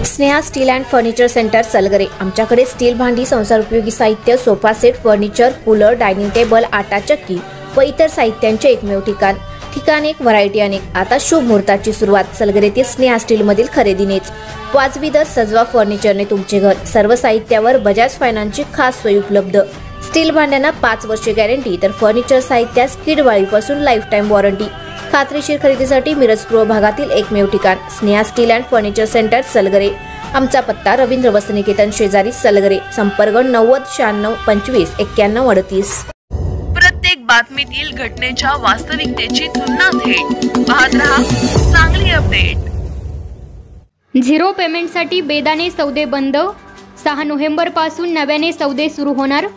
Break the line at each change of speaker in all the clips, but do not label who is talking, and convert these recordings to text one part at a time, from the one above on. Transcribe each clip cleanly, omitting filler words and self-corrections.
Sneha steel and furniture centre Salgare. आमच्याकडे steel भांडी, संसार उपयोगी साहित्य, sofa set, furniture, cooler, dining table, आटा चक्की व इतर साहित्यांचे एकमेव ठिकाण एक, व्हरायटी अनेक। आता शुभ मुहूर्ताची सुरुवात सलगरेतील स्नेहा स्टील मधील खरेदीनेच। वाजवी दर, सजवा फर्निचरने तुमचे घर। सर्व साहित्यावर बजाज फायनान्सची खास सोय उपलब्ध। स्टील भांड्यांना 5 वर्षे गॅरंटी, तर फर्निचर साहित्यास किडवाळीपासून लाईफ टाइम वॉरंटी। खात्रीशीर खरेदीसाठी मिरज पूर्व भागातील एकमेव ठिकाण Sneha steel and furniture centre Salgare. आमचा पत्ता रवींद्र वस्त्रनिकेतन शेजारी सलगरे। संपर्क 90 96 25 91 38।
प्रत्येक बातमीतील घटनेच्या वास्तविकतेची तुलना थेट पाहत रहा चांगली अपडेट।
झिरो पेमेंटसाठी बेदाणे सौदे बंद। 6 नोव्हेंबर पासून नव्याने सौदे सुरू होणार।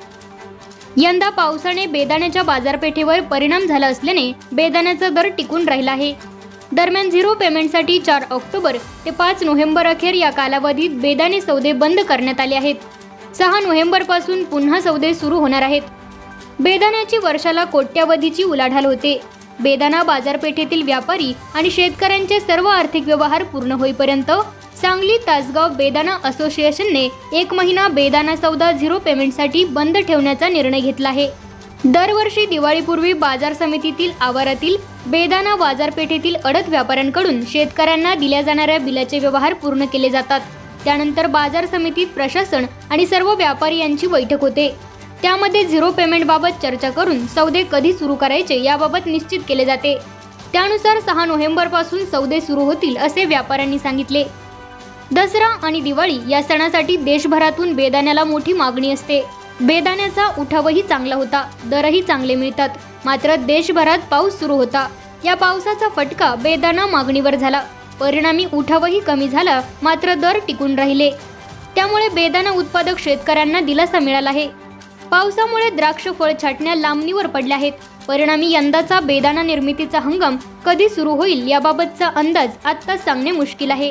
यंदा पावसाने बेदाण्याच्या बाजारपेठेवर परिणाम झाला असल्याने बेदाण्याचा दर टिकून राहिला आहे। दरम्यान झिरो पेमेंटसाठी 4 ऑक्टोबर ते 5 नोव्हेंबर अखेर या कालावधीत बेदाणे सौदे बंद करण्यात आले आहेत। 6 नोव्हेंबर पासून पुन्हा सौदे सुरू होणार आहेत। बेदाण्याची वर्षाला कोट्यावधीची उलाढाल होते। बेदाणा बाजारपेठेतील व्यापारी आणि शेतकऱ्यांचे सर्व आर्थिक व्यवहार पूर्ण होईपर्यंत सांगली तासगाव बेदाणा असोसिएशनने 1 महिना बेदाणा सौदा झिरो पेमेंटसाठी बंद ठेवण्याचा निर्णय घेतला आहे। दरवर्षी दिवाळीपूर्वी बाजार समितीतील आवारातील बेदाणा बाजारपेठेतील अडत व्यापाऱ्यांकडून शेतकऱ्यांना दिल्या जाणाऱ्या बिलाचे व्यवहार पूर्ण केले जातात। त्यानंतर बाजार समितीत प्रशासन आणि सर्व व्यापारी यांची बैठक होते। त्यामध्ये झिरो पेमेंट बाबत चर्चा करून सौदे कधी सुरू करायचे याबाबत निश्चित केले जाते। त्यानुसार 6 नोव्हेंबर पासून सौदे सुरू होतील असे व्यापाऱ्यांनी सांगितले। दसरा आणि दिवाळी या सणासाठी देशभरातून बेदाण्याला मोठी मागणी असते। बेदाण्याचा उठावही चांगला होता, दरही चांगले मिळतात। मात्र देशभरात पाऊस सुरू होता। या पावसाचा फटका बेदाणा मागणीवर झाला। परिणामी उठावही कमी झाला, मात्र दर टिकून राहिले। त्यामुळे बेदाणा उत्पादक शेतकऱ्यांना दिलासा मिळाला आहे। पावसामुळे द्राक्ष फळ छाटण्या लांबणीवर पडल्या आहेत। परिणामी यंदाचा बेदाणा निर्मितीचा हंगाम कधी सुरू होईल याबाबतचा अंदाज आत्ता सांगणे मुश्किल आहे।